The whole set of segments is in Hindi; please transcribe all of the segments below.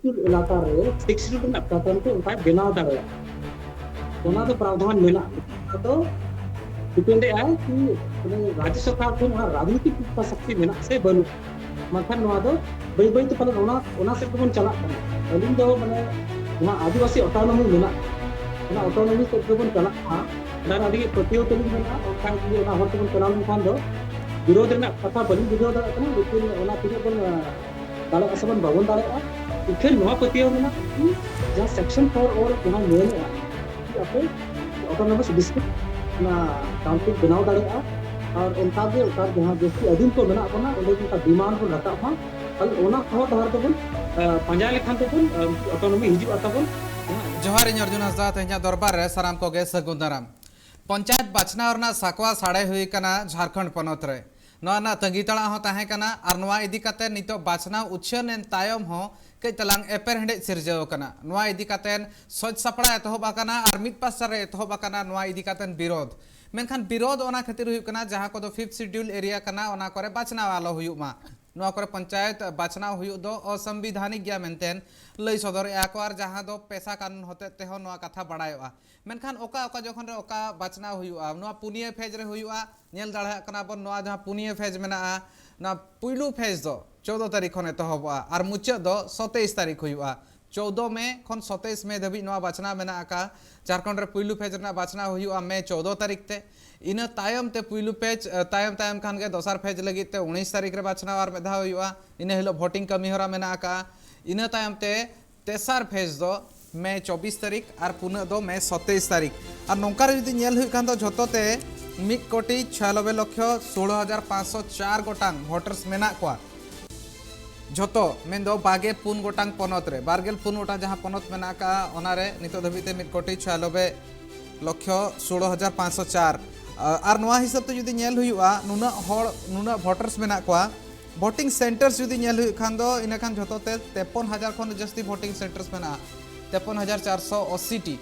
ᱥᱤᱰᱩᱞ এলাকা রে 6 শিডিউল ᱨᱮᱱᱟᱜ প্যাটার্ন ᱠᱚ ᱚᱱᱠᱟ ᱵᱮᱱᱟᱣ ᱫᱟᱲᱮᱭᱟᱜᱼᱟ ᱚᱱᱟ ᱫᱚ ᱯᱨᱟवধান ᱢᱮᱱᱟᱜᱼᱟ ᱟᱫᱚ डिपेंडेᱜᱼᱟ कि राज्य सरकार को राजनीतिक शक्ति मेना से बनू माखान बै बै पाले सेट बन चला अली दो माने आदिवासी ऑटोनॉमी मेना ऑटोनॉमी सेट बन चला अभी पतियों तली मेना हर बन चला खान विरोध कथा बनी बुझाव दाड़ा लेकिन तीन बन दाड़ा से बन बाबन दाड़ा इखेन पतियों मेना जहाँ सेक्शन 4 और जहाँ मेन अपने ऑटोनॉमस डिस्ट्रिक्ट काउंसिल बनाव दाड़ा और उनका जहाँ जैसे अधीन को मेना उनका डिमांड को रखा हर तबन पांजा लेखान तबन ऑटोनॉमी हिजू तबन जोहार इन अर्जुन हंसदा तेहना दरबार रे साराम को गे सगुन दाराम पंचायत बाछनाव रना साकवा साड़े हुई कना झारखंड पनत रे नवा तंगी तड़ा हो ताहे कना और नवा इदी काते नितो बाछनाव उछन एन तायम हो कई तलांग एपर हेंडे सिरजाव कना नवा इदी काते सज सपड़ा एतहब आकना और मिद पास रे एतहब आकना नवा इदी काते विरोध मेनखान विरोध ओना खातिर हुई कना जहां को 5th शेड्यूल एरिया कना ओना करे बाछनाव आलो हुई मा नवा करे पंचायत बाछनाव हुई दो असंविधानिक गया मेनतेन लई सदर याको और जहां दो पैसा कानून होते तेहो नवा कथा बड़ायोआ मेनखान ओका ओका जखन रे ओका बाछनाव हुईआ नवा पुनिया फेज रे हुईआ नेल दाड़ा कना बन नवा जहां पुनिया फेज मेना ना पुइलू फेज दो 14 तारीख खने तहबा और मुचाद दो 27 तारीख हुईआ 14 मई खन 27 मई धाबी नवा बाछना मेना का झारखंड रे पुइलू फेज रे बाछना हुईआ मई 14 तारीख ते इन तायम ते पुइलू पेज तायम तायम खान के दोसार फेज लगी ते 19 तारीख रे बाछना और मेधा हुईआ इन हिलो वोटिंग कमी होरा मेना का इन तायम ते तेसार फेज दो मई 24 तारीख और पुनः दो मई 27 तारीख और नौकार जुदी नेल हुई खान दो झोतोते 1,96,16,504 गोटांग वोटर्स मेना को झोतो मेन दो बागे पुन गोटांग पनत रे बारगेल पुन गोटांग जहां पनत मेना का ओनारे नितो धबिते 1,96,16,504 और नवा हिसाब ते जुदी नेल हुईआ नुना वोटर्स मेना को वोटिंग सेंटर्स जुदी नेल हुई खान दो इना खान झोतोते 53,000 खन जस्ती वोटिंग सेंटर्स मेना 53,480 टी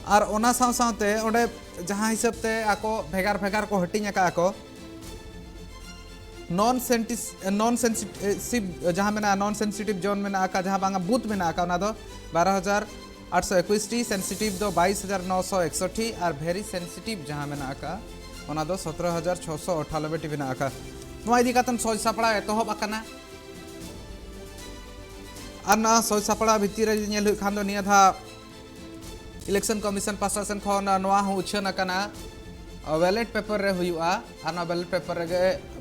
और ओना साथे ओडे जहां हिसाब ते आको भेगार भेगार को हटिंग का आको नॉन सेंसिटिव जहां मेना नॉन सेंसिटिव जोन मेना का जहां बांगा बूथ मेना का ओना दो 12,821 टी सेंसिटिव दो 22,961 और भेरी सेंसिटिव जहां मेना का ओना दो 17,698 टी मेना का नवा इदी कातन सज सापड़ा एतहब आकना और ना सज सापड़ा भितर रे नेल हुई खान दो निया था इलेक्शन कमीशन पासा सेन खन नवा हो उछन आकना बैलेट पेपर रे हुईआ और ना बैलेट पेपर रे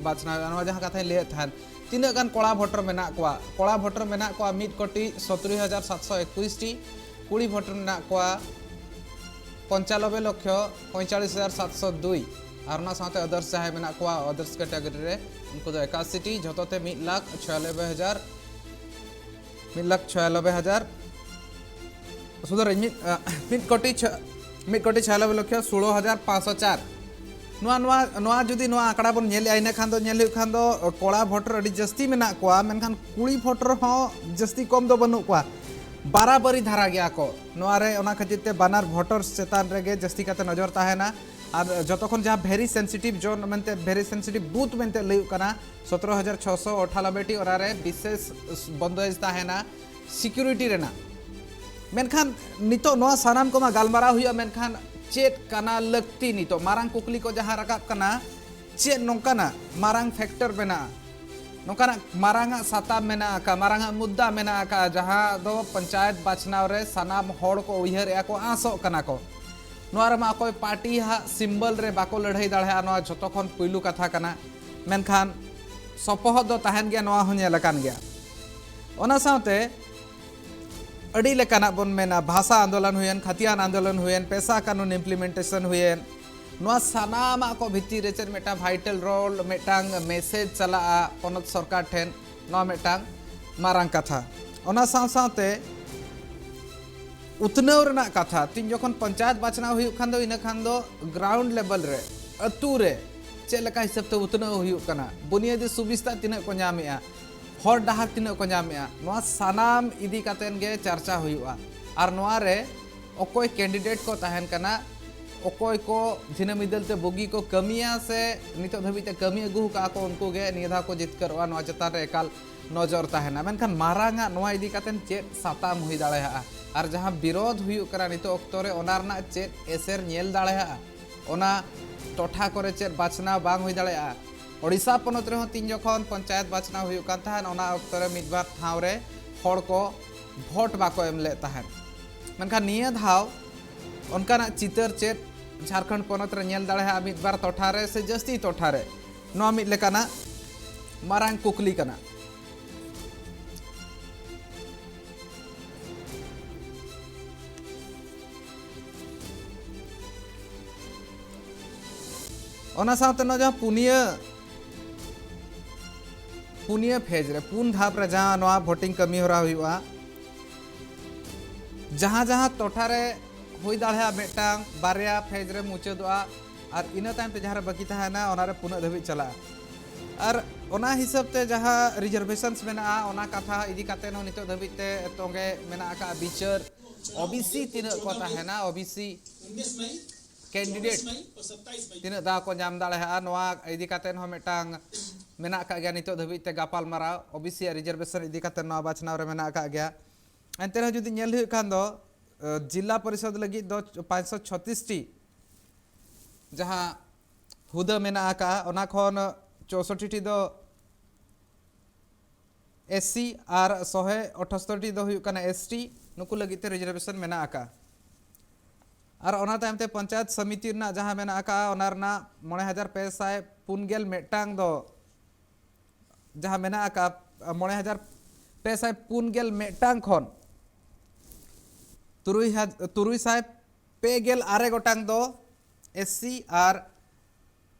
बाछना नवा जहां कथा ले थान तीन गान कोड़ा वोटर मेना कोड़ा वोटर मेना को 1,70,721 टी कुड़ी वोटर मेना को 95,45,702 और ना साथे अदर्स जहां मेना को अदर्स कैटेगरी रे उनको 81 टी जतोते 1,96,000 सुधर 1,96,16,504 नवा जुदी नवा आंकड़ा बन नेल आइना खान दो कोड़ा वोटर अड़ी जस्ती मेना कोआ मेनखान कुड़ी वोटर हो जस्ती कम दो बनु कोआ बराबरी धारा गया को नवा रे ओना खातिर ते बानार वोटर्स चेतान रेगे जस्ती काते नजर ताहेना और जतखन जहां भेरी सेंसिटिव जोन मेनते भेरी सेंसिटिव बूथ मेनते लई कना 17,698 टी ओरारे विशेष बंदोबस्त ताहेना सिक्योरिटी रेना मेनखान नितो नवा सानाम को मा गालमारा हुआ मेनखान चेत कना लगती नितो मारांग कुकली को जहां रकाब कना चेत नोंकाना मारांग फैक्टर मेना नोंकाना मारांगा साताब मेना का मारांगा मुद्दा मेना का जहां दो पंचायत बाछनाव रे सानाम होड़ को उहर या को आसो कना को नोर मा कोई पार्टी हा सिंबल रे बाको लड़ाई दाढ़ा नवा जतो खन पुइलू कथा कना मेनखान सपोहद दो ताहन गया नवा हो नेलकान गया ओना साथे अड़ी लेकाना बन मेना भाषा आंदोलन हुएन खतियान आंदोलन हुएन पैसा कानून इम्प्लीमेंटेशन हुएन नवा सानामा को भित्तिर रे मेटा वाइटल रोल मेटांग मैसेज चला पनत सरकार ठेन नवा मेटांग मारांग कथा ओना साथे उतनव रना कथा तीन जखन पंचायत बाछना हुई खान दो इन खान दो ग्राउंड लेवल रे अतु रे चेलका हिसाब ते उतनव हुई कना बुनियादी सुविस्ता तिना को नामेआ हर डाहार तीना को नामेआ नवा सानाम इदी कातेन गे चर्चा हुईआ और नवा रे अकोय कैंडिडेट को ताहन कना अकोय को झिना मिदलते बोगी को कमिया से नितो धबिते कमी अगु का को उनको गे निधा को जितकरवा नवा चतान रे एकाल नजर ताहेना मेनखान मारांगा नवा इदी कातेन चेत साताम हुई दाड़ेहा और जहां विरोध हुई करा नितो अक्तो रे ओना रना चेत एसर नेल दाड़ेहा ओना टोठा करे चेत बाचना बांग हुई दाड़ेहा ओडिशा पनत रे तीन जखन पंचायत बाचना हुई कान ताहन ओना अक्तो रे मिदबार ठाव रे हड़ को भोट बाको एम ले ताहन मेनखान निया धाव उनका चितर चेत झारखंड पनत रे नेल दाड़ेहा मिदबार टोठा रे से जस्ती टोठा रे नवा मिद लेकाना मारांग कुकली कना ओना साथ न जहाँ पुनिया फेज रे पुन धाप रे जहाँ नवा भोटिंग कमी हो रहा हुआ जहाँ जहाँ टोठा रे हुई दाड़ा मेटांग बारिया फेज रे मुचादोआ और इना तायम ते जहाँ रे बाकी तहाना ओना रे पुना धबी चला और ओना हिसाब ते जहाँ रिजर्वेशंस मेना ओना कथा इदी काते न नितो धबी ते तोंगे मेना का बिचार ओबीसी तीन को तहाना ओबीसी कैंडिडेट तीन दा को नाम दाड़ा नवा इदी काते न मेटांग मेना का गया नितो धबी ते गापाल मारा ओबीसी रिजर्वेशन इदी काते नवा बाचनाव रे मेना का गया एंते जुदी नेल हुई खान दो जिला परिषद लगी दो 536 टी जहाँ हुदा मेना का ओना खन 64 टी दो एससी और 178 टी दो हुई काना एसटी नुकु लगी ते रिजर्वेशन मेना का और ओना तायम ते पंचायत समिति ना जहाँ मेना का ओना रना 9540 मेटांग दो जहाँ मेना का 9540 मेटांग खन तुरुई साहेब पेगेल आरे गोटांग दो एससी और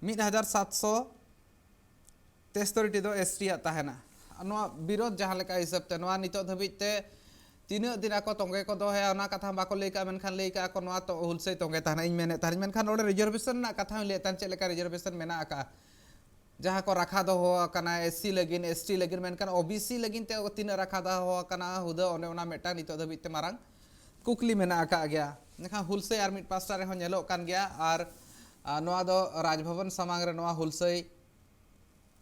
1773 दो एसटी ताहेना नवा विरोध जहाँ लेका हिसाब ते नवा नितो धबित ते तीन दिन को तोंगे को दो है ओना कथा बाको लेका मेनखान लेका को नवा तो हुलसे तोंगे ताहना इन मेने ताहन मेनखान ओडे रिजर्वेशन ना कथा ले तान चेलेका रिजर्वेशन मेना का जहाँ को रखा दो हो कना एससी लगिन एसटी लगिन मेनखान ओबीसी लगिन ते तीन रखा दो हो कना हुदा ओने ओना मेटा नितो धबित ते मारांग कुकली मेना का गया नेखा हुलसे आर मिट पास्टा रे हो नेलो कान गया और नवा दो राजभवन समांग रे नवा हुलसे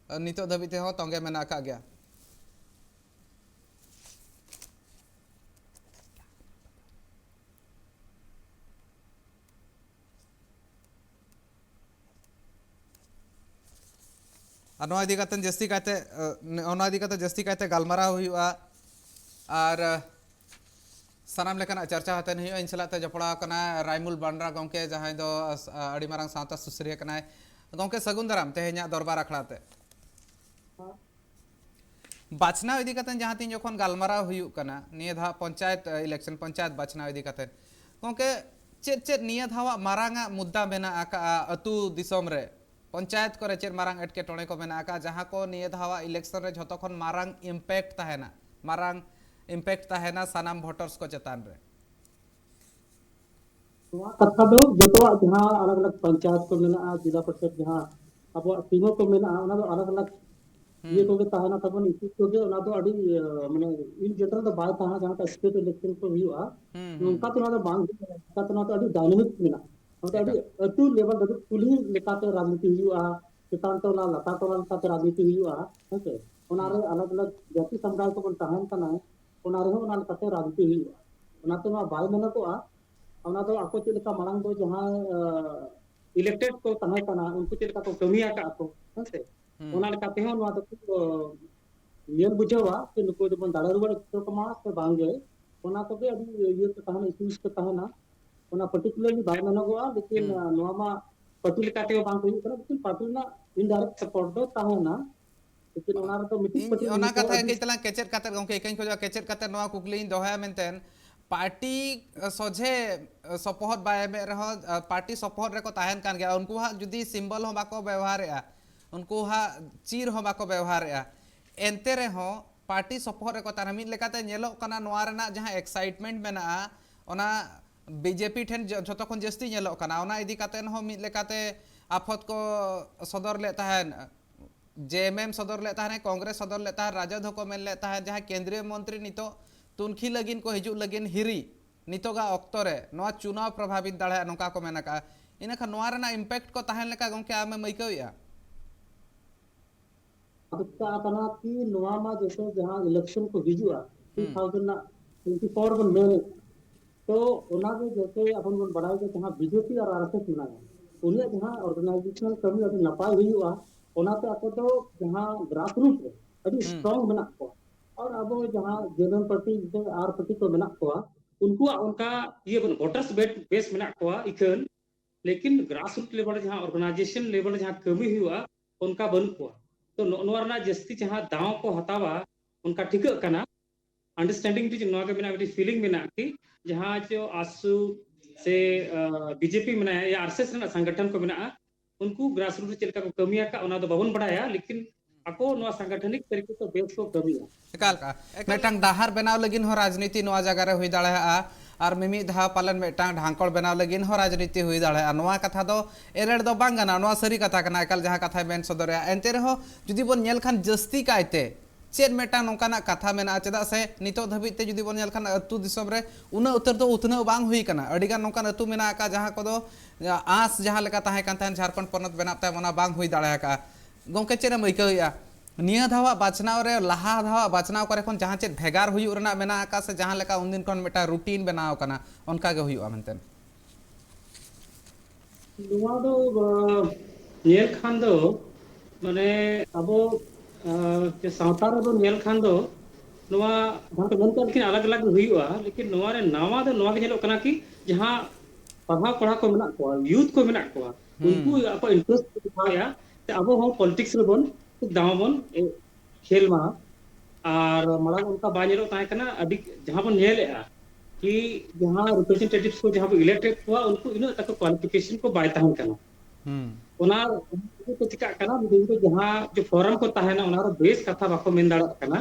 नितो धबिते हो तोंगे मेना का गया नवा इदी काते जस्ती काते ओना इदी काते जस्ती काते गालमारा हुआ और सानाम लेकाना चर्चा हतन हुई इन सलाते जपड़ा कना रायमुल बांड्रा गंके जहां दो अड़ी मारंग सावता सुसरिया कना गंके सगुन दाराम तेहे냐 दरबार अखड़ाते बाचना इदी काते जहां तीन जखन गालमारा हुई कना निया धा पंचायत इलेक्शन पंचायत बाचना इदी काते गंके चेत चेत निया धावा मारांगा मुद्दा मेना आका अतु दिसोम रे पंचायत को चेत मारांग एटके टोणे को मेना आका जहां को निया धावा इलेक्शन रे झतो खन मारांग इम्पैक्ट ताहेना मारांग इम्पैक्ट ताहेना सानाम वोटर्स को चेतान रे कथा दो जतो जहां अलग अलग पंचायत को मेना जिला परिषद जहां अब सीमा को मेना ओना दो अलग अलग ये को ताहना तबन इसी को के ओना दो अड़ी माने इन जेटर तो बाय ताहा जहां का स्टेट इलेक्शन को हुआ उनका तो ना तो बांग का तो ना तो अड़ी डायनामिक मेना तो अड़ी अतु लेवल दो कुली लेकाते राजनीति हुआ किसान तो ना लता तो ना का राजनीति हुआ ओके ओना रे अलग अलग जाति समुदाय को ताहन तना ओना रे ओना काते राजनीति हुआ ओना तो ना बाय मेना को ओना दो आको चेल का मांग दो जहां इलेक्टेड को ताहे तना उनको चेल का को कमिया का को ओके ओना लेकाते हो नवा दो नियम बुझावा कि नुको दो बन दाड़ा रुवा तो को मा से बांगे ओना तो बे अभी ये तो ताहना इश्यूज को ताहना ओना पर्टिकुलरली बाय मेना को लेकिन नवा मा पार्टी लेकाते बांग हुई करा लेकिन पार्टी ना इनडायरेक्ट सपोर्ट दो ताहना लेकिन ओना रे तो मीटिंग पार्टी ओना कथा के तला केचेर काते गंके एकन खोजा केचेर काते नवा कुकली दोहा मेनतेन पार्टी सोझे सपोहत बाय में रह पार्टी सपोहत रे को ताहन कान गया उनको हा जुदी सिंबल हो बाको व्यवहार या उनको हा चीर हो बाको व्यवहार या एंते रे हो पार्टी सपोहत रे को ताना मिद लेकाते नेलो कना नवा रेना जहां एक्साइटमेंट मेना ओना बीजेपी ठेन जतो खन जस्ती नेलो कना ओना इदी काते हो मिद लेकाते आफत को सदर ले ताहन जेएमएम सदर लेता है कांग्रेस सदर लेता है राजद को मेन लेता है जहां केंद्रीय मंत्री नितो तुनखी लगिन को हिजु लगिन हिरी नितोगा अक्तरे नवा चुनाव प्रभावित दाड़ा नौका को मेना का इन खान नोआ रेना इम्पैक्ट को ताहेन लेका गोंके आमे मइकौया आता कना कि नोआ मा जैसे जहां इलेक्शन को हिजुआ 2024 बन मेन तो ओना के जैसे अपन बन बढ़ाई के जहां बीजेपी और आरएसएस मेना उन्हें जहां ऑर्गेनाइजेशनल कमी अभी नपाय हुआ ओनाते ako तो जहां ग्रास रूट रे अभी स्ट्रांग मेना को और अब जहां जनरल पार्टी आर पार्टी को मेना को उनको उनका ये बन वोटर्स बेस मेना को इकन लेकिन ग्रास रूट लेवल जहां ऑर्गेनाइजेशन लेवल जहां कमी हुआ उनका बन को तो नोना जस्ती जहां दाव को हतावा उनका ठीक करना अंडरस्टैंडिंग जो नोआ के मेना फीलिंग मेना कि जहां जो आसू से बीजेपी मेना या आरएसएस रेना संगठन को मेना उनको ग्रास रूट चलका को कमिया का ओना दो बाबन बढ़ाया लेकिन ako नोआ संगठनिक तरीके से बेस को कमिया एकाल का मेटांग डाहार बनाव लगिन हो राजनीति नोआ जगह रे हुई दाड़ा और मिमी धा पालन मेटांग ढांकड़ बनाव लगिन हो राजनीति हुई दाड़ा नोआ कथा दो एरेड़ दो बांग गाना नोआ सरी कथा कना एकाल जहां कथा बेन सदरया एंते रहो जुदी बोन नेल खान जस्ती कायते चेन मेटा नौकाना कथा मेना चेदा से नितो धबिते जुदी बोन नेल खान अतु दिसम रे उना उतर दो उतना बांग हुई कना अडिगान नौकान अतु मेना का जहां को दो आस जहां लेका ताहे कान थान झारखंड पनत बनाता मना बांग हुई दाड़ा का गोंके चेना मइकौया निया धावा बाचनाव रे लहा धावा बाचनाव करे खन जहां चेत भेगार हुई उरना मेना का से जहां लेका उन दिन खन मेटा रूटीन बनाव कना उनका के हुई मेनतेन नोआ दो नेल खान दो माने अब जो सावता रे दो नेल खान दो नोआ जहां तो लेकिन अलग अलग हुआ लेकिन नोआ रे नावा दो नोआ के नेलो कना कि जहां पढ़ा पढ़ा को मेना को यूथ को मेना को उनको आप इंटरेस्ट दिखाया ते अब हम पॉलिटिक्स रे बोन दामबन खेल मा और मांग उनका बानेलो ताहे कना अभी जहां बन नेलेआ कि जहां रिप्रेजेंटेटिव्स को जहां इलेक्टेड हुआ उनको इन तक क्वालिफिकेशन को बाय ताहन कना ओना को चिका कना बिदो जहां जो फोरम को ताहेना ओना रो बेस कथा बाको मेन दाड़ा कना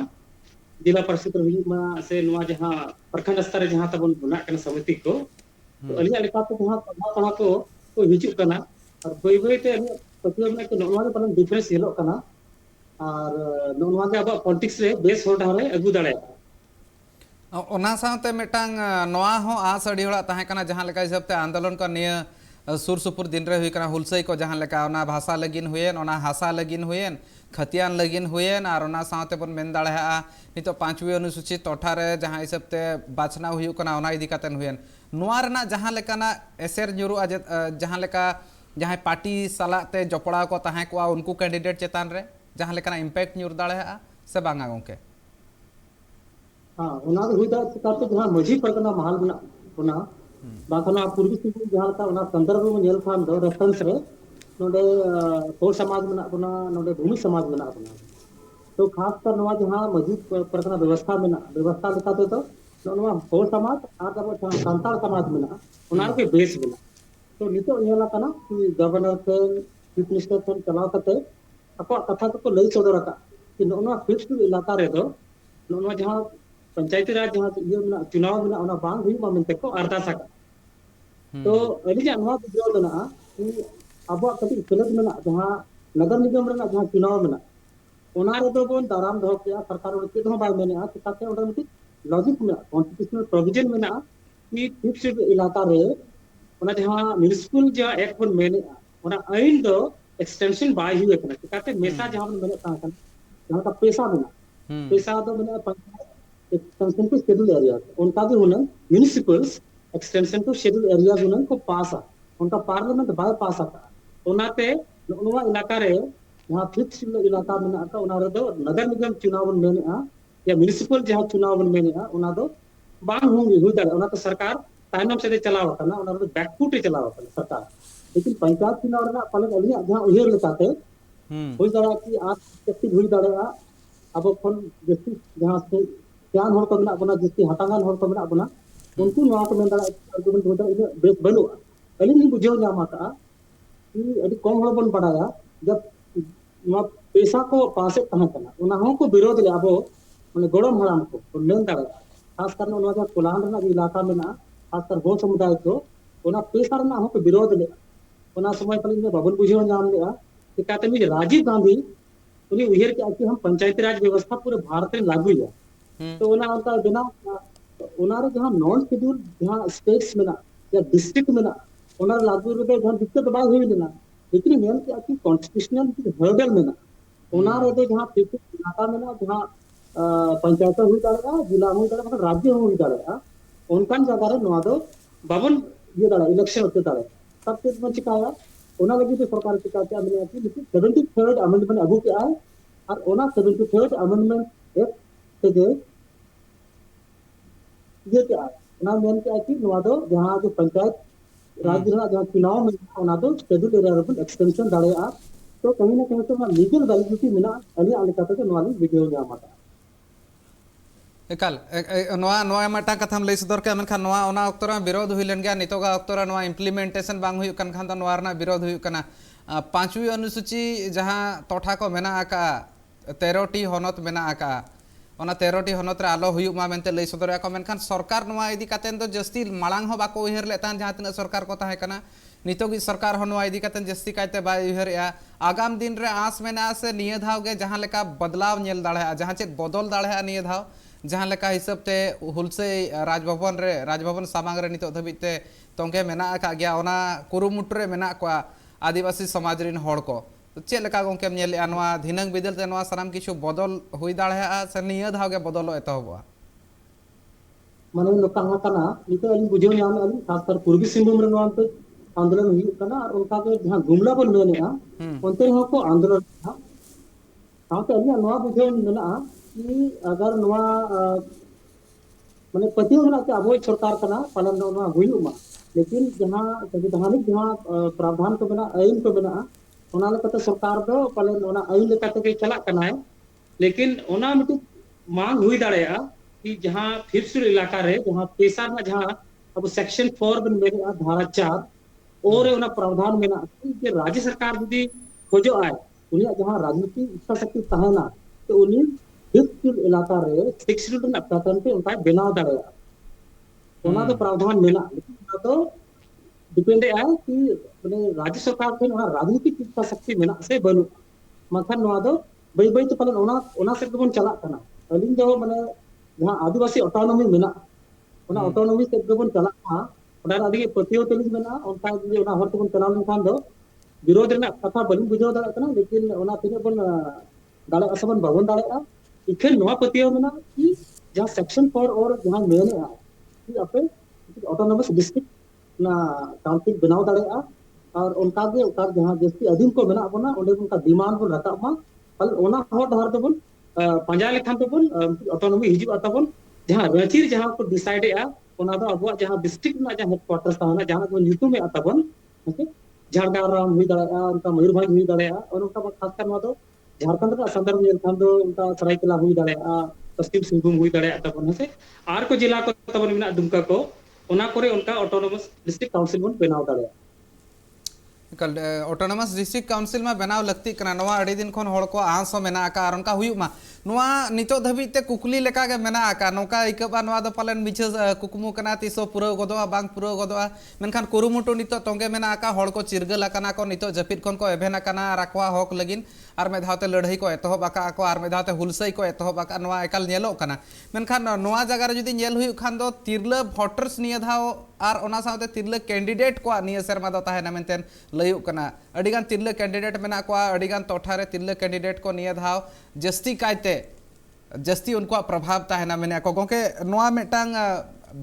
जिला परिषद हुई मा से नोआ जहां प्रखंड स्तर जहां तबन बना कना समिति को तो अलिया लेका तो जहां पढ़ा को हिजु कना और बई बई ते पतियो में के नोआ के पलन डिफरेंस हेलो कना और नोआ के अब पॉलिटिक्स रे बेस हो डारे अगु दाड़े ओना साथे मेटांग नोआ हो आस अड़ी होड़ा ताहे कना जहां लेका हिसाब ते आंदोलन का निय सुर सुपुर दिन रे हुई कना हुलसई को जहां लेका ओना भाषा लगिन हुएन ओना हासा लगिन हुएन खतियान लगिन हुएन और ओना साथे बन मेन दाड़ा नितो 5वीं अनुसूचित टोठा रे जहां हिसाब ते बाचना हुई कना ओना इदी कातेन हुएन नोआ रेना जहां लेका ना एसर जुरु जहां लेका जहां पार्टी साला ते जपड़ा को ताहे को उनको कैंडिडेट चेतान रे जहां लेका इम्पैक्ट न्यूर दाड़ा से बांगा गोंके हां ओना हुई दा तो जहां मझी परगना महल बना ओना बाखना पूर्वी सिंहभूम जहां का ओना संदर्भ में नेल खान दो रेफरेंस रे नोडे कोर समाज बना बना नोडे भूमि समाज बना बना तो खास कर नोआ जहां मझी परगना व्यवस्था लेका तो नोआ कोर समाज आर अब संताल समाज बना ओना के बेस बना तो नितो नेला कना कि गवर्नर के चीफ मिनिस्टर से चलाव करते ako कथा को लई सदर का कि नोना फिक्स्ड इलाका रे दो नोना जहां पंचायती राज जहां ये मेना चुनाव मेना ओना बांग हुई मा मेनते को अरदासा तो अली जा नोआ बुझो देना कि अब कति सेलेक्ट मेना जहां नगर निगम रेना जहां चुनाव मेना ओना रे दो बोन दाराम दो किया सरकार ओने के दो बाय मेना चिकाते ओडा मिति लॉजिक मेना कॉन्स्टिट्यूशनल प्रोविजन मेना कि फिक्स्ड इलाका रे ओना जहां म्युनिसिपल जो एक्ट बन मेने ओना आइन दो एक्सटेंशन बाय हुए कना चिकाते मेसा जहां बन मेने ताकन जहां का पैसा मेना पैसा दो मेना एक्सटेंशन टू शेड्यूल एरिया उनका भी होना म्युनिसिपल्स एक्सटेंशन टू शेड्यूल एरियाज उनन को पास आ उनका पार्लियामेंट बाय पास आता ओनाते नोआ इलाका रे जहां फिक्स्ड इलाका मेना का ओना रे दो नगर निगम चुनाव मेने या म्युनिसिपल जहां चुनाव मेने ओना दो बांग हुई दाड़ा ओना तो सरकार तायनम से चलाव करना ओना रे बैकफुट चलाव करना सरकार लेकिन पंचायत चुनाव रे पालन अलिया जहां उहेर लेकाते हुई दाड़ा कि आज एक्टिव हुई दाड़ा अब फोन जस्ती जहां से ज्ञान होर को मेना बना जस्ती हटांगान होर को मेना बना उनको नोआ को मेन दाड़ा आर्गुमेंट हो दाड़ा इन बेस बनु अली नि बुझो जामा का कि अडी कम होर बन पड़ाया जब नोआ पैसा को पासे तहां कना ओना हो को विरोध ले अब माने गोड़म हराम को मेन दाड़ा खास कर नोआ जा कोलान रेना इलाका मेना खास कर हो समुदाय को ओना पैसा रेना हो को विरोध ले ओना समय पर इन बाबन बुझो जाम ले कि कहते हैं राजीव गांधी उन्हें उहेर के कि हम पंचायती राज व्यवस्था पूरे भारत में लागू है तो ओना उनका बिना ओना रे जहां नॉन शेड्यूल जहां स्टेट्स में ना या डिस्ट्रिक्ट में ना ओना लागू रे जहां दिक्कत बा हुई लेना लेकिन मेन के आकी कॉन्स्टिट्यूशनल हर्डल में ना ओना रे जहां पीपल इलाका में ना जहां पंचायत हुई दाड़ा जिला हुई दाड़ा मतलब राज्य हुई दाड़ा उनकान जगह रे नवा दो बाबन ये दाड़ा इलेक्शन होते दाड़ा तब के मन चिकाया ओना लगी तो सरकार चिका के हमने आकी लेकिन 73rd अमेंडमेंट अगू के आए और ओना 73rd अमेंडमेंट एक से ये के आए ओना मेन के आकी नवा दो जहां जो पंचायत राज्य जहां चुनाव में ओना दो शेड्यूल एरिया रे एक्सटेंशन दाड़ा तो कहीं ना कहीं तो लीगल वैलिडिटी मिला अली आलिकाते तो नवाली वीडियो जामाता एकाल मटा कथाम लई सदर के मनखान ओना अक्तर विरोध हुई लेन गया नितोगा अक्तर इम्प्लीमेंटेशन बांग हुई कन खान तो विरोध हुई कना 5वीं अनुसूची जहां टोठा को मेना आका 13टी हनत मेना आका ओना 13टी हनत रे आलो हुई मा मेनते लई सदर को मेनखान सरकार नवा इदी कातेन तो जस्ती मालांग हो बाको उहर लेतान जहां तिना सरकार को ताहे कना नितोगी सरकार हो नवा इदी कातेन जस्ती कायते बाय उहर या आगाम दिन रे आस मेना से निये धाव गे जहां लेका बदलाव नेल दाड़े जहां चे बदल दाड़े निये धाव जहां लेका हिसाब ते हुलसे राजभवन सामांग रे नितो धबिते तोंगे मेना का गया ओना कुरुमुट रे मेना को आदिवासी समाज रिन हड़ को तो चे लेका गोंके नेल अनवा धिनंग बिदल ते नवा सनाम किछु बदल हुई दाड़े से निये धाव गे बदलो एतहबवा माने लोका कना नितो अली बुझो नाम अली खासकर पूर्वी सिंहभूम रे नवा पे आंदोलन हुई कना और उनका के जहां गुमला बन मेनेआ उनते हो को आंदोलन था साथे अली नवा बुझो मेना कि अगर नवा माने पतियो ना के अबो सरकार कना पालन नवा हुई उमा लेकिन जहां संवैधानिक जहां प्रावधान को बना आईन को बना ओना लेकाते सरकार दो पालन ओना आईन लेकाते के चला कना है लेकिन ओना मिटि मांग हुई दाड़ेया कि जहां फिफ्थ इलाका रे जहां पेशा में जहां अब सेक्शन 4 बन मेरे धारा 4 और ओना प्रावधान में ना कि राज्य सरकार यदि खोजो आए उनिया जहां राजनीति इच्छा शक्ति तहना तो उनी फिफ्थ इलाका रे शिक्षित ना पैटर्न पे उनका बनाव दाड़ेया ओना तो प्रावधान मेना लेकिन तो डिपेंड है कि माने राज्य सरकार के ओना राजनीतिक इच्छा शक्ति मेना से बनु मखन नवा दो बई बई तो पालन ओना से बन चला कना अलिन दो माने जहां आदिवासी ऑटोनॉमी मेना ओना ऑटोनॉमी से बन चला मा ओना आदि पतियो तलिस मेना ओनका जे ओना हर बन चला खान दो विरोध रे कथा बलिन बुझाव दाड़ा कना लेकिन ओना तिने बन दाड़ा असबन भवन दाड़ा इखन नवा पतियो मेना कि जहां सेक्शन 4 और जहां मेन है कि अपे ऑटोनॉमस डिस्ट्रिक्ट ना काउंसिल बनाव दाड़ा और उनका के उकार जहां जस्ती अधीन को बना बना ओंडे उनका डिमांड बन रखा मा फल ओना हो धार तो बन पंजा लेखान तो बन ऑटोनॉमी हिजु आता बन जहां रचिर जहां को डिसाइड है ओना दो अब जहां डिस्ट्रिक्ट ना जहां हेडक्वार्टर्स ताना जहां को न्यूटू में आता बन ओके झारग्राम हुई दाड़ा उनका मयूरभंज हुई दाड़ा और उनका खास कर मा दो झारखंड का संदर्भ में खान दो उनका सरायकेला हुई दाड़ा पश्चिम सिंहभूम हुई दाड़ा तबन से आर को जिला को तबन मिना दुमका को ओना करे उनका ऑटोनॉमस डिस्ट्रिक्ट काउंसिल बन बनाव दाड़ा कल ऑटोनॉमस डिस्ट्रिक्ट काउंसिल में बनाव लगती कना नवा अड़ी दिन खन हड़ को आस मेना आका और उनका हुई मा नवा नितो धबिते कुकली लेका के मेना आका नोका इकबा नवा दो पालन मिछ कुकमु कना तिसो पुरो गदवा बांग पुरो गदवा मेनखान कुरुमुटु नितो तोंगे मेना आका हड़ को चिरगल आकाना को नितो जपित खन को एभेना काना राखवा हक लगिन और मेधावते लड़ाई को एतहब आका को और मेधावते हुलसई को एतहब आका नवा एकाल नेलो कना मेनखान नवा जगह रे जदी नेल हुई खान दो तिरला वोटर्स निय धाव और ओना साथे तिरला कैंडिडेट को निय सेरमा दो ताहे ना मेनतेन लयु कना अडिगान तिरला कैंडिडेट मेना को अडिगान टोठा रे तिरला कैंडिडेट को निय धाव जस्ती कायते जस्ती उनको प्रभाव ताहेना मेने को गोके नवा मेटांग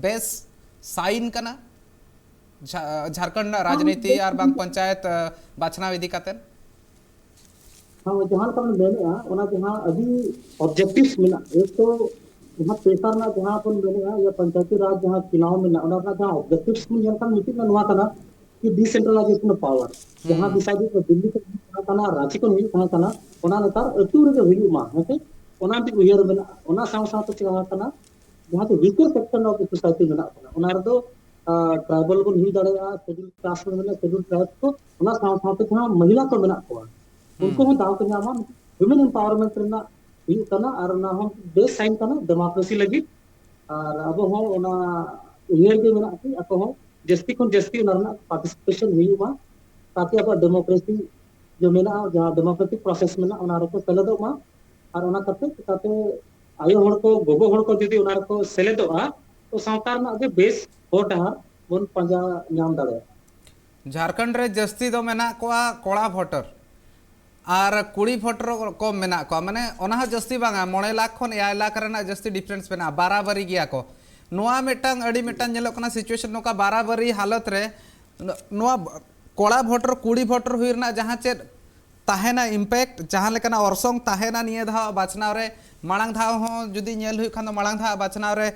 बेस साइन कना झारखंड राजनीति और बांग पंचायत बाछना विधि कातेन हां जहां का मेने ओना जहां अभी ऑब्जेक्टिव्स मिला एक तो जहां पेशा ना जहां अपन मेने या पंचायती राज जहां चुनाव में ओना का जहां ऑब्जेक्टिव्स में जहां मीटिंग में नवा कना कि डिसेंट्रलाइजेशन ऑफ पावर जहां डिसाइडेड को दिल्ली को कना रांची को नहीं कना ओना नेतार अतु रे हुई मा ओके ओना भी उयर बना ओना साव साव तो चिका कना जहां तो वीकर सेक्शन ऑफ सोसाइटी बना कना ओना रे दो ट्राइबल को हुई दाड़ा शेड्यूल कास्ट में शेड्यूल ट्राइब को ओना साव साव तो जहां महिला को बना को उनको हम दाव के नाम वुमेन एम्पावरमेंट रेना हुई कना और ना हम बेस साइन कना डेमोक्रेसी लगी और अब हो ओना उयर के बना की ako हो जस्ती कोन जस्ती ओना पार्टिसिपेशन हुई मा ताकि अब डेमोक्रेसी जो मेना जहां डेमोक्रेटिक प्रोसेस में ना ओना को सेलेदो मा और ओना करते आयो हड़ को गोगो हड़ को जदी ओना को सेलेदो तो सावतार ना के बेस होटा बन पंजा नाम दाड़े झारखंड रे जस्ती दो मेना कोआ कोड़ा भोटर और कुड़ी भोटर कम मेना को माने ओना हा जस्ती बांगा 9 लाख खन 8 लाख रेना जस्ती डिफरेंस मेना बराबरी गया को नोआ मेटांग अड़ी मेटांग नेलो कना सिचुएशन नोका बराबरी हालत रे नोआ कोड़ा भोटर कुड़ी भोटर हुईरना जहां चे ताहेना इम्पैक्ट जहां लेकना ऑर्सोंग ताहेना निये धाव बाचनाव रे मांग धाव हो जुदी नेल हुई खान मांग धाव बाचनाव रे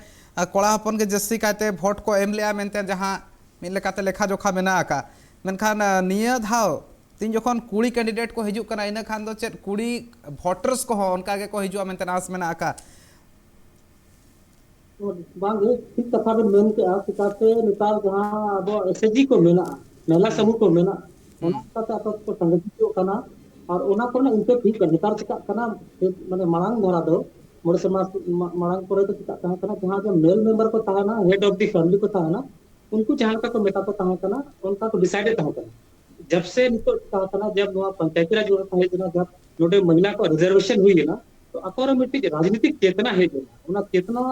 कोड़ा हपन के जस्ती काते भोट को एम लिया मेनते जहां मिल लेकाते लेखा जोखा मेना आका मेनखान निये धाव तीन जखन कुड़ी कैंडिडेट को हिजुक कना इना खान दो चेत कुड़ी वोटर्स को हो उनका के को हिजुआ मेनते नास मेना आका बांग ठीक कथा बन मेन के चिकाते नितार जहां अब एसएजी को मेना महिला समूह को मेना ओना कता को संगठित कना और ओना को ना इनके ठीक नितार चिका कना माने मांग धरा दो मोर समाज मांग करे तो चिका कना जहां जो मेल मेंबर को ताना हेड ऑफ द फैमिली को ताना उनको जहां का को मेटा को ताना उनका को डिसाइडेड ताना जब से नितो ताना जब नवा पंचायती राज है जब नोडे महिला को रिजर्वेशन हुई है ना तो अकोर मिट्टी राजनीतिक चेतना है ना चेतना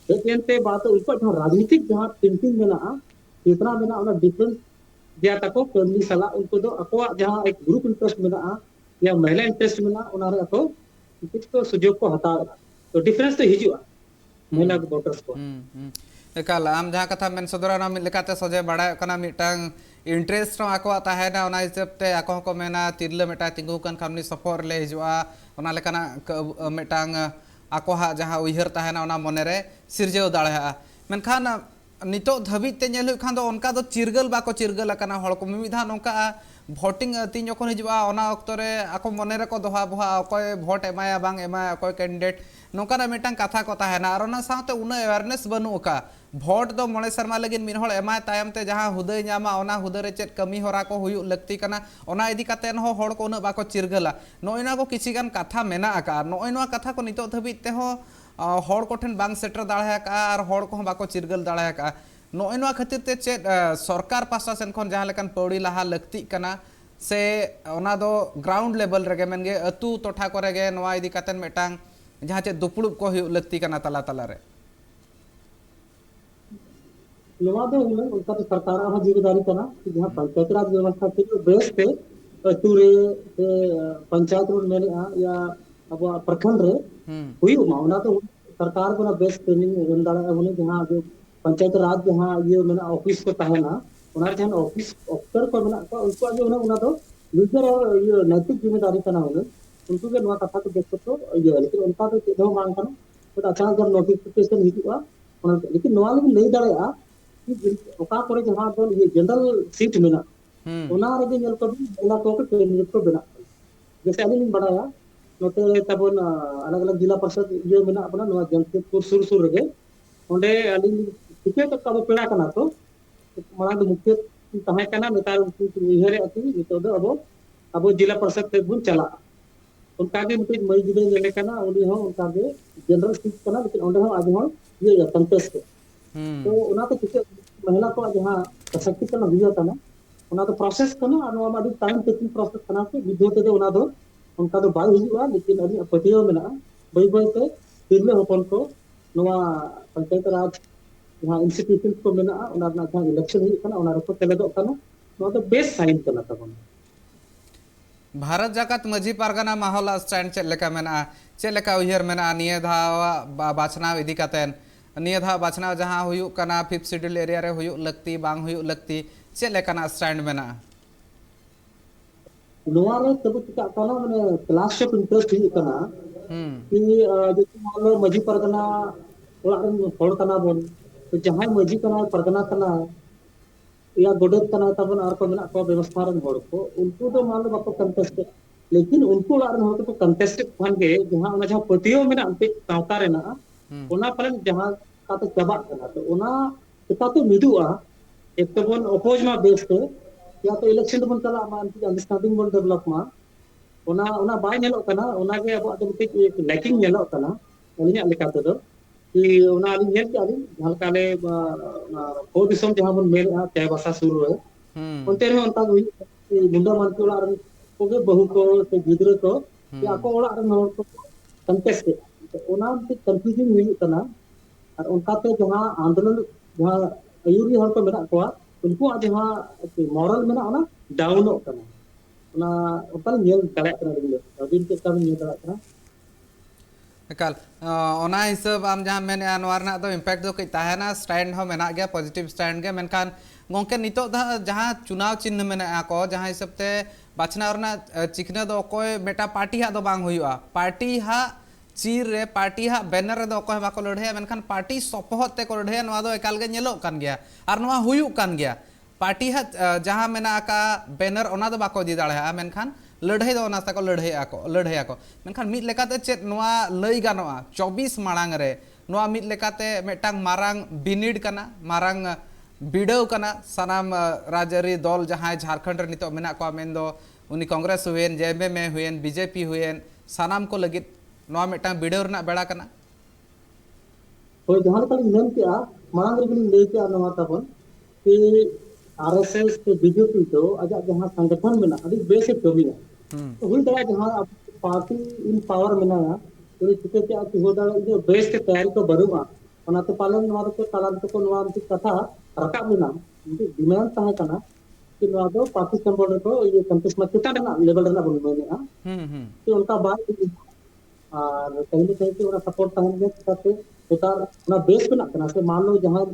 हेते बात ऊपर जहां राजनीतिक जहां थिंकिंग मेना चेतना मेना ओना डिफरेंस दिया तको फैमिली सला उनको दो अको जहां एक ग्रुप इंटरेस्ट मेना या महिला इंटरेस्ट मेना ओना रे अको किछ को सुजोग को हता तो डिफरेंस तो हिजुआ महिला वोटर्स को एकाल आम जहां कथा मेन सदरा ना लेकाते सजे बड़ा कना मिटांग इंटरेस्ट आको ताहेना ओना हिसाब ते आको को मेना तिरले मेटा तिंगु कन खामनी सफर ले हिजुआ ओना लेकाना मिटांग आको हा जहां उइहर ताहेना ओना मने रे सिरजेव दाड़ेहा मेनखान नितो धबी ते नेल खान दो उनका दो चिरगल बाको चिरगल कना हड़ को मिमिधा नोका भोटिंग तीन जखन हिजुआ ओना वक्त रे आको मने रे को दोहा बोहा अकोय भोट एमाया बांग एमाया अकोय कैंडिडेट नोकाना मिटांग कथा को ताहेना और ओना साथे उना अवेयरनेस बनु का भोट दो मणे शर्मा लगिन मिन हड़ एमाय तायम ते जहां हुदय न्यामा ओना हुदय रे चेत कमी होरा को हुयु लगती कना ओना इदी काते न हड़ को उना बाको चिरगला नोइना को किछि गान कथा मेना आका नोइना कथा को नितो धबी ते हो हड़ को ठेन बांग सेटर दाड़ा का और हड़ को बाको चिरगल दाड़ा का नोइना खातिर ते चेत सरकार पासा सेन खन जहां लेकन पौड़ी लहा लगती कना से ओना दो ग्राउंड लेवल रे मेन गे अतु टोठा करे गे नोआ इदी काते मेटांग जहां चे दुपुड़ुब को हुयु लगती कना तला तला रे नवा दो उनका तो सरकार हा जिम्मेदारी कना कि जहां पंचायत राज व्यवस्था के बेस पे तुरे से पंचायत रोड में या अब प्रखंड रे हुई मामला तो सरकार को ना बेस ट्रेनिंग रंदाड़ा होने जहां जो पंचायत राज जहां ये मेना ऑफिस को ताहेना ओना जहां ऑफिस अफसर को मेना को उनको जो ना तो लीडर और ये नैतिक जिम्मेदारी कना होने उनको के नवा कथा को देखो तो ये लेकिन उनका तो चेदो मांग कना तो अचानक जब नोटिफिकेशन हिजुआ लेकिन नवा ले दाड़ा ओका करे जहां दो ये जनरल सीट मेना ओना रे नेल को जिला को कैंडिडेट को बना जैसे अली ने बढ़ाया नोटे तबन अलग अलग जिला परिषद ये मेना अपना नवा जमशेदपुर सुर सुर रे ओंडे अली टिकेट का पेड़ा कना तो मांग मुख्य तहे कना नेतार उइहरे अति नितो दो अब जिला परिषद ते बुन चला उनका के मिटे मई जुदे लेले कना उनी हो उनका के जनरल सीट कना लेकिन ओंडे हो आज हो ये कंटेस्ट तो उना तो किसी महिला को जहां सशक्तिकरण हुआ था ना उना तो प्रोसेस करना और नवा माडी टाइम टेकिंग प्रोसेस करना से विद्युत दे उना दो उनका तो बाय हुआ लेकिन अभी अपतियो में ना बई बई ते तिरले होपन को नवा पंचायत राज जहां इंस्टीट्यूशन को मेना उना ना जहां इलेक्शन हुई कना उना रको तेले दो कना नवा तो बेस साइन कना तबन भारत जाकत मजी पारगाना माहौल स्टैंड चेक लेका मेना चेक लेका उइहर मेना निये धा बाचना इदी कातेन निये धा बाचना जहां हुयुक कना 5th शेड्यूल एरिया रे हुयुक लगती बांग हुयुक लगती चेक लेकाना स्टैंड मेना नवा रे तब चिका कना माने क्लास ऑफ इंटरेस्ट हुई कना कि जो मानो मजी परगना ओला रे होड़ कना बोन तो जहां मजी कना परगना कना या गोडेत कना तबन आर को मेना को व्यवस्था रे होड़ को उनको तो मान लो बाको कंटेस्ट लेकिन उनको ओला रे होड़ को कंटेस्ट खान के जहां ओना जहां पतियो मेना पे सावता रे ना ओना पलन जहां का तो चबा कना तो ओना चिका तो मिदुआ एक तो बोन अपोज मा बेस पे या तो इलेक्शन बन चला मान की अंडरस्टैंडिंग बन डेवलप मा ओना बाय नेलो कना ओना के अब तो एक लैकिंग नेलो कना अलिया लेका तो कि ओना अली नेल के अली हल्काले को दिसम जहां बन मेल चाय बसा शुरू है उनते रे उनका मुंडा मान के ओला को के बहु को से गिदरे को या को ओला रे नोट को कंटेस्ट तो ओना के कंफ्यूजिंग हुई कना और उनका तो जहां आंदोलन जहां अयुरी हर को मेना को उनको जहाँ मॉरल में ना डाउन करना उनका नेल दाड़ा करना अभी के काम नेल दाड़ा एकाल ओना हिसाब आम जहाँ मेन नोआ दो इम्पैक्ट दो कई ताहेना स्टैंड हो मेना गया पॉजिटिव स्टैंड के मेनखान गोंके नितो जहाँ चुनाव चिन्ह मेना को जहाँ हिसाब ते बाछना चिकना दो कोई मेटा पार्टी हा दो बांग हुआ पार्टी हा चीर रे पार्टी हा बैनर रे दो कोई बाको लड़े मेनखान पार्टी सपोहत ते को लड़े नोआ दो एकाल गे नेलो कान गया और नोआ हुयुक कान गया पार्टी हा जहाँ मेना का बैनर ओना दो बाको दी दाड़े मेनखान लड़ाई दो नास्ता को लड़ाई को मेनखान मिद लेकाते चेत नोआ लई गानोआ 24 मांग रे नोआ मिद लेकाते मेटांग मारांग बिनिड कना मारांग बिडव कना सनाम राजरी दल जहाँ झारखंड रे नितो मेना को मेन दो उनी कांग्रेस हुएन जेएमएम में हुएन बीजेपी हुएन सनाम को लगित नोआ मेटांग बिडव रना बेड़ा कना तो जहाँ का नेम के मांग रे ले के नोआ तबन कि आरएसएस के बीजेपी तो अजा जहाँ संगठन में अभी बेस कमी तो हुई दाड़ा जहाँ पार्टी इन पावर में तो चिके के हो दाड़ा जो बेस के तैयारी को बरुआ तो पालन नोआ को तालान को नोआ कथा रकाब में डिमांड ताहे कना कि नोआ दो पार्टी सिंबल को ये कंटेस्ट में कितना ना लेवल रना बन में तो उनका बात और कहीं न कहीं के सपोर्ट ताहे के ताते उतार ना बेस बना कना से मान लो जहाँ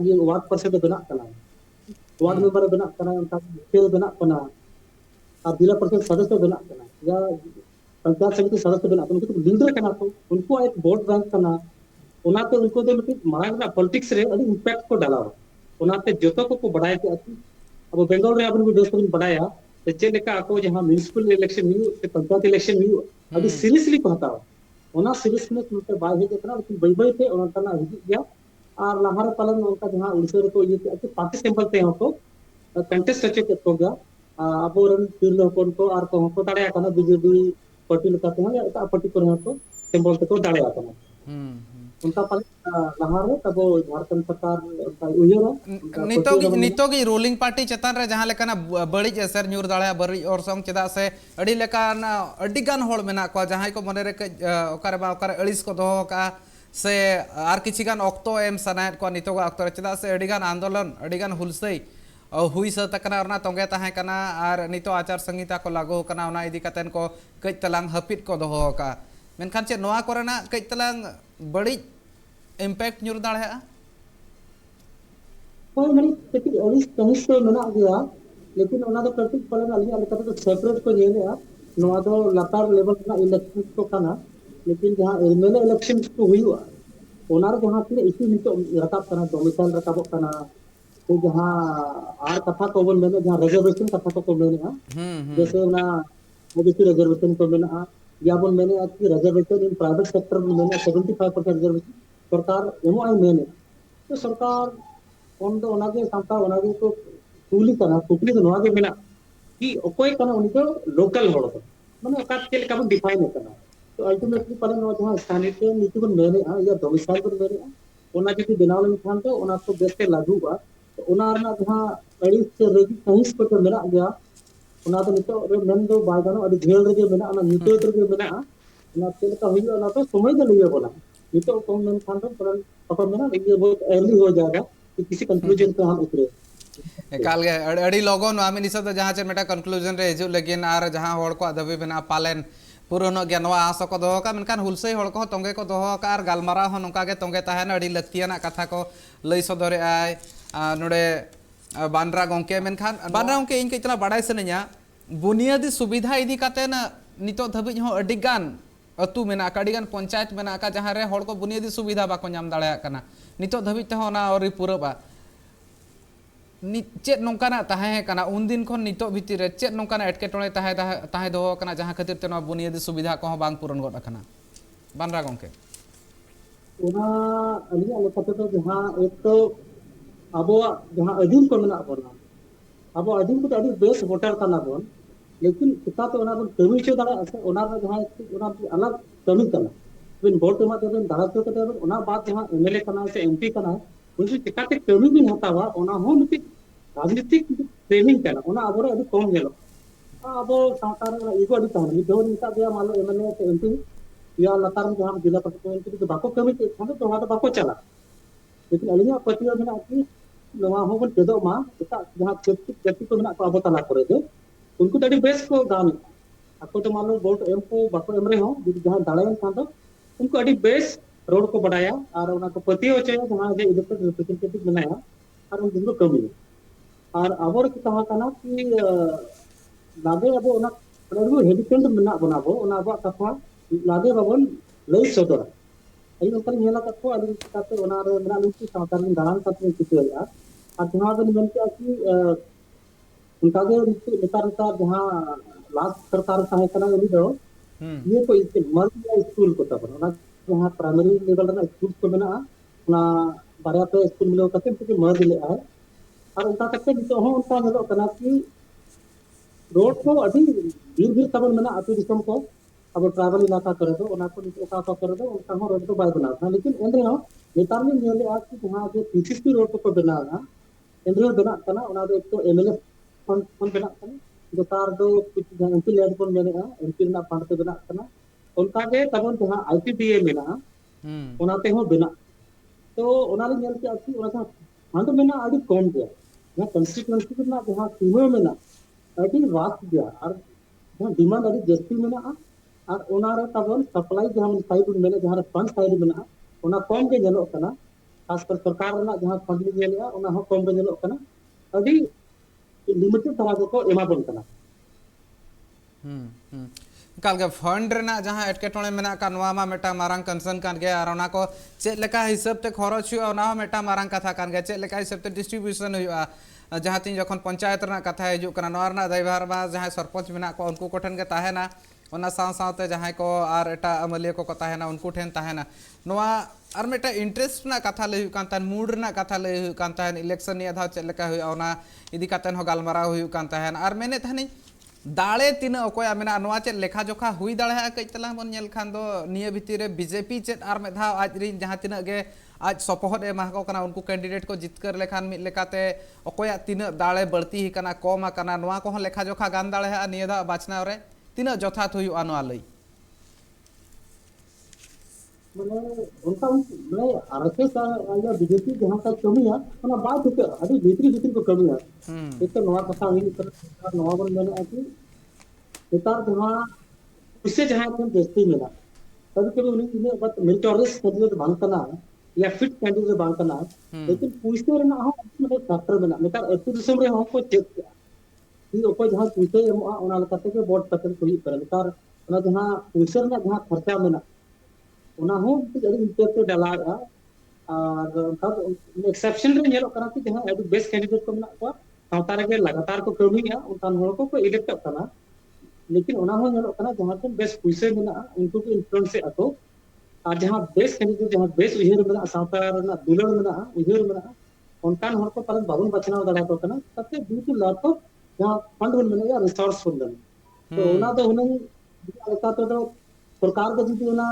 ये वार्ड परसेंट बना कना वार्ड मेंबर बना कना उनका खेल बना कना और जिला परिषद सदस्य बना कना या पंचायत समिति सदस्य बना कना उनको लीडर कना तो उनको एक वोट बैंक कना उनाते उनको दे मिट्टी मांग पॉलिटिक्स रे अभी इम्पैक्ट को डाला उनाते जोतो को बढ़ाए के अब बेंगल रे अपन देश को बढ़ाया तो चेक लेका को जहां म्युनिसिपल इलेक्शन हुई से पंचायत इलेक्शन हुई अभी सीरियसली को हटाओ उना सीरियसनेस में बाय हे केतना लेकिन बई बई थे उना तना हिज गया और लहार पालन उनका जहां उड़ीसा को ये पार्टी सिंबल ते हो कंटेस्ट अच्छे के गया अब तीन लोगों को और को दाड़े आकना बीजेपी पार्टी लेकाते हैं या एटा पार्टी को को सिंबल ते को दाड़े आकना उनका पालन लहार है तब झारखंड सरकार उनका उयरा नितो की रूलिंग पार्टी चेतान रे जहां लेकाना बड़ी असर न्यूर दाड़े बड़ी और संग चेदा से अड़ी लेकान अड़ी गान होड़ मेना को जहां को मने रे ओकारे बा ओकारे अड़िस को दोहो का से आर किछि गान ऑक्टो एम सनायत को नितो का ऑक्टो चेदा से अड़ी गान आंदोलन अड़ी गान हुलसई हुई सतकना और तोंगे ताहे कना और नितो आचार संहिता को लागू कना उना इदी कतेन को कई तलांग हपिट को दोहो का मेनखान चे नोआ कोरेना कई तलांग बड़ी इम्पैक्ट न्यूर दाड़े कोई मनी कटी अलिस कमिस तो मेना गया लेकिन ओना दो कटी पलन अलिया लेका तो सेपरेट को नेले नोआ दो लतार लेवल ना इलेक्शन को कना लेकिन जहां एमएलए इलेक्शन को हुआ ओनार जहां के इशू नितो रकाब कना डोमिसाइल रकाब कना तो जहां आर कथा को बन में जहां रिजर्वेशन कथा को मेना जैसे ना ओबीसी रिजर्वेशन को मेना या बन मैंने कि रिजर्वेशन इन प्राइवेट सेक्टर में मैंने 75% रिजर्वेशन सरकार एमओ आई मेने तो सरकार कौन तो ओनागे सांता ओनागे तो कुली कना कुली तो नोआगे मेना कि ओकोय कना उनी तो लोकल होड़ तो माने ओका के लेका बन डिफाइन करना तो अल्टीमेटली पर नो जहां स्थानीय नीति बन मेने या डोमिसाइल बन मेने ओना जति बनाव लेन खान तो ओना को बेस के लागू बा तो ओना रना जहां अड़िस से रेगी कहिस को मेना गया ओना तो नितो रे मेन दो बाय गानो अडी झेल रे मेना ओना नितो रे मेना ओना के लेका हुई ओना तो समय दे लियो बोला नितो को मेन खान तो पर अपन मेना ये बहुत अर्ली हो जाएगा कि किसी कंक्लूजन पे हम उतरे एकाल गे अड़ी लोगन आमी निसद जहां चे मेटा कंक्लूजन रे हिजु लेकिन आर जहां होड़ को दबी बना पालेन पुरोनो ज्ञानवा आस को दोहो का मेनखान हुलसई होड़ को तोंगे को दोहो का आर गालमारा हो नोका के तोंगे ताहेन अड़ी लक्तियाना कथा को लई सदरे आय नोडे बानरा गोंके मेनखान बानरा गोंके इन के इतना बड़ाई सनेया बुनियादी सुविधा इदी काते ना नितो धबी हो अड़ी गान अतु मेना का अड़ीगान पंचायत मेना का जहां रे होड़ को बुनियादी सुविधा बाको नाम दाड़ाया कना नितो धबी ते हो ना और पूरबा चेत नोंकाना ताहे कना उन दिन खन नितो भितिर रे चेत नोंकाना एटकेटोणे ताहे दो कना जहां खातिर ते बुनियादी सुविधा को बांग पूरण गोड कना बानरा गोंके ओना अलिया लेकाते तो जहां एक तो अबो जहां अधीन को मेना बोना अबो अधीन को अड़ी बेस वोटर कना बोन लेकिन किता तो ओना बन कमी छ दाड़ा असे ओना जहां ओना अलग कमी कना बिन वोट मा देबन दाड़ा तो कते ओना बात जहां एमएलए कना से एमपी कना उनसे चिकाते कमी भी हतावा ओना हो मिति राजनीतिक ट्रेनिंग कना ओना अबरे अभी कम गेलो अबो सावतार इगो अभी तान दो निता गया मालो एमएलए से एमपी या लतार में जहां जिला परिषद के बाको कमी के खाने तो वहां तो बाको चला लेकिन अलिया पतियो में आती नवा होबन चेदो मा एटा जहां चेती को मेना को अब तला करे दे उनको तो बेस को गान ako तो मान लो वोट एम को बाको एम रहे हो जदि जहां दाड़ायन खान दो उनको अड़ी बेस रोड को बढ़ाया और उना को पतियो चे जहां जे इलेक्टेड रिप्रेजेंटेटिव बनाया और उन दिन को कमी और अबर की कहा कना कि लागे अब उना अरु हेडिटेंट मेना बनाबो उना अब कथा लागे बाबन लई सदर आई नकर नेला कथो अली काते उना रे मेना लुकी सावतार दालान काते चितया और जहां बन मेनते कि उनका के नेतार नेतार जहां लास्ट सरकार ताहे कना उनी दो ये को इसके मर्ज स्कूल को तबन उना जहां प्राइमरी लेवल रे स्कूल को मेना उना बारया पे स्कूल मिलो कते के मर्ज ले है और उनका कते नितो हो उनका नेलो कना कि रोड को अभी भीड़ तबन मेना अति दिसम को अब ट्रैवल इलाका करे दो उना को नितो का करे दो उनका हो रोड तो बाय बना था लेकिन एंद्रे हो नेतार ने नेले आ कि जहां जे पीसीसी रोड को बनाना एंद्रे बना कना उना दो एक तो एमएलए फंड बना कना दोतार दो कुछ एमपी लैंड को मेने एमपी ना फंड पे बना कना उनका के तबन जहां आईटीडीए मेना उनाते हो बना तो उनारे नेल के अच्छी उना फंड मेना अड़ी कम गया जहां कंस्टिट्यूएंसी ना जहां सीमा मेना अड़ी वास्ट गया और जहां डिमांड अड़ी जस्ती मेना और उनारे तबन सप्लाई जहां साइड मेना जहां फंड साइड मेना उना कम के नेलो कना खासकर सरकार ना जहां फंड नेलिया उना हो कम के नेलो कना अड़ी लिमिटेड तरह को एमा बन कना काल के फंड रेना जहां एटकेटोणे मेना का नवा मा मेटा मारंग कंसर्न कान गया और उना को चेक लेका हिसाब ते खरच हुआ उना मेटा मारंग कथा कान गया चेक लेका हिसाब ते डिस्ट्रीब्यूशन हुआ जहां तीन जखन पंचायत रेना कथा हिजु कना नवा रेना दायभार बा जहां सरपंच मेना को उनको कोठन के ताहेना ओना साव सावते जहां को आर एटा अमलिया को ताहेना उनको ठेन ताहेना नवा और मेटा इंटरेस्ट ना कथा ले कान तान मूड रेना कथा ले कान ताहेन इलेक्शन निया धा चेक लेका हुआ ओना इदी कातन हो गालमारा हुई कान ताहेन और मेने थानी दाड़े तीन अकोया मेना नवा चेक लेखा जोखा हुई दाड़े कई तला बन नेल खान दो निया भितर रे बीजेपी चेक आर मेधा आज रिन जहां तीन गे आज सपोहट एमा को कना उनको कैंडिडेट को जितकर लेखान मिल लेकाते अकोया तीन दाड़े बढ़ती ही कना कम कना नवा को लेखा जोखा गान दाड़े निया दा बाचनाव रे तीन जथात हुई नवा लई माने उनका माने आरके का या बीजेपी जहां का कमी है उना बात होते अभी भीतरी को कमी है एक तो नवा कथा हुई तर नवा बन मैंने कि नेतार जहां उससे जहां तुम दोस्ती मिला कभी कभी उन्हें इन्हें बात मिलिटरिस्ट कैंडिडेट बांध करना है या फिट कैंडिडेट बांध करना है लेकिन पूछते रहना हो मतलब फैक्टर में ना नेतार अतु दिसम रे हो को चेक किया कि ओको जहां पूछते ओना लकाते के बोर्ड पतन कोई पर नेतार ओना जहां पूछर ना जहां खर्चा में ना उना हो jadi इम्पैक्ट डाला और तब एक्सेप्शन रे नेलो करा कि जहां एडु बेस्ट कैंडिडेट को मेना को सावता रे लगातार को कमी है उनकान होड़ को इलेक्ट करना लेकिन उना हो नेलो कना जहां को बेस्ट पुइसे मेना उनको के इन्फ्लुएंस से अतो और जहां बेस्ट कैंडिडेट जहां बेस्ट उहेर मेना सावता रे दुलर मेना उहेर मेना उनकान होड़ को पालन बाबुन बचनाव दाड़ा को कना तते ड्यू टू लॉट ऑफ जहां फंड बन या रिसोर्स बन तो उना तो हुनन लेका तो सरकार के जी उना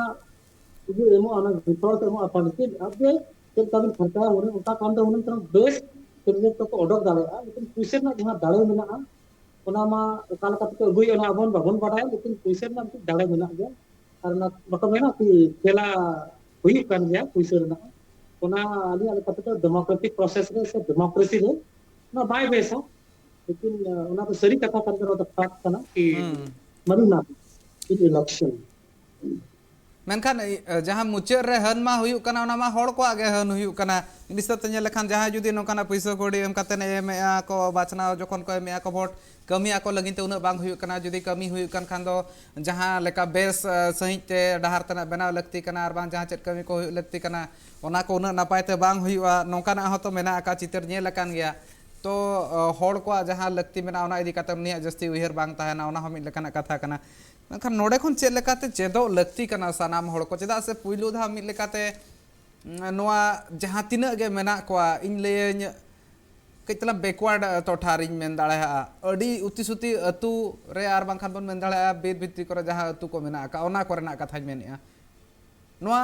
जो एमो आना रिसोर्स एमो अपन के अब के कभी खर्चा होने उनका काम तो उन्हें तरफ बेस्ट कैंडिडेट को ऑर्डर डालेगा लेकिन पुइसे ना जहां दाड़े मेना ओना मा काल का तो अगुई ओना अबन बाबन बढ़ाए लेकिन पुइसे ना दाड़े मेना गया और ना बको मेना कि खेला हुई कर गया पुइसे ना ओना आली आली का तो डेमोक्रेटिक प्रोसेस रे से डेमोक्रेसी रे ना बाय बेसा लेकिन ओना तो सरी कथा कर तो फैक्ट था ना कि मरी ना इन इलेक्शन मेनखान जहां मुचाद रे हन मा हुयु कना ओना मा होड़ को आगे हन हुयु कना निश्चित नेल लेखान जहां जुदी नोकाना पैसा कोड़ी एम काते ने एमया को बाचना जखन को एमया को वोट कमी आको लगिन ते उना बांग हुयु कना जुदी कमी हुयु कन खान दो जहां लेका बेस सही ते डहार तना बनाव लगती कना आर बांग जहां चेट कमी को हुयु लगती कना ओना को उना नापाय ते बांग हुयुआ नोकाना हो तो मेना का चितर नेल लकान गया तो होड़ को जहां लगती मेना ओना इदी काते निया जस्ती उहर बांग ताहेना ओना हम लेकाना कथा कना मेनखान नोडे खन चेद लेकाते चेदो लगती कना सानाम होड़ को चेदा से पुइलु धा मिद लेकाते नोआ जहां तिना गे मेना कोआ इन लेय कइतला बैकवर्ड टोठारिन मेन दाड़ेहा अडी उतिसुति अतु रे आर बांखान बन मेन दाड़ेहा बेद भित्री करे जहां अतु को मेना का ओना कोरेना कथाñ मेनेआ नोआ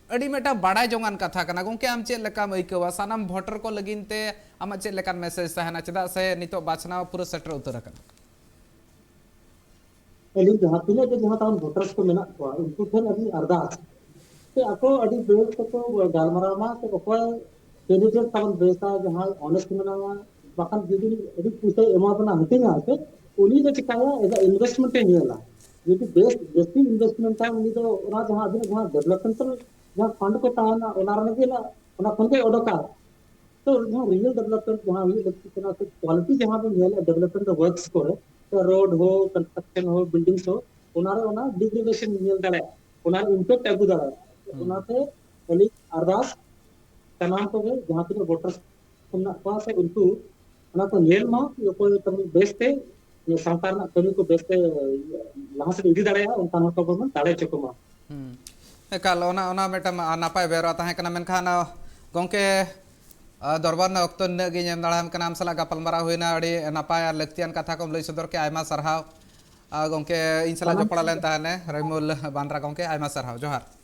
अडी मेटा बाड़ाय जोंगान कथा कना गोंके आम चेद लेकाम अइकवा सानाम वोटर को लगिनते आमा चेद लेकान मैसेज ताहेना चेदा से नितो बाचनाव पूरा सेटर उतर कना एली जहां तिने के जहां तान वोटर्स को मेना को उनको ठन अभी अरदास ते ako adi बेल को गालमरा मा ते कोय कैंडिडेट तब बेसा जहां ऑनेस्ट मेनावा बाकन जुदी अभी पुसे एमा बना हटिंगा से उनी जो चिकाया एज इन्वेस्टमेंट ए नियला जुदी बेस्ट इन्वेस्टमेंट टाइम उनी तो ओना जहां अभी जहां डेवलपमेंटल जहां फंड को ताना ओना रने ना ओना फंड ओडोका तो जहां रियल डेवलपमेंट जहां हुई लगती है ना तो क्वालिटी जहां पे नियला डेवलपमेंट वर्क्स को तो रोड हो कंस्ट्रक्शन हो बिल्डिंग्स हो ओना डिग्रेडेशन नियल दाड़े ओना इम्पैक्ट अगु दाड़े ओना से अली अरदास तमाम को जहां पे वोटर्स को पास है उनको ओना को नेल मा यो को कमी बेस्ते ये सरकार ना कमी को बेस्ते लहां से इदी दाड़े उनका को गवर्नमेंट दाड़े चको मा एकाल ओना मेटा नापाय बेरा ताहे कना मेनखान गंके दरबार ना अक्तो नगे नेम दाड़ाम कनाम सला गपलमारा होइना अड़ी नापाय आर लक्तियान कथा को लई सदर के आयमा सरहाव गंके इन सला जपड़ा लेन ताने रैमुल बानरा गंके आयमा सरहाव जोहार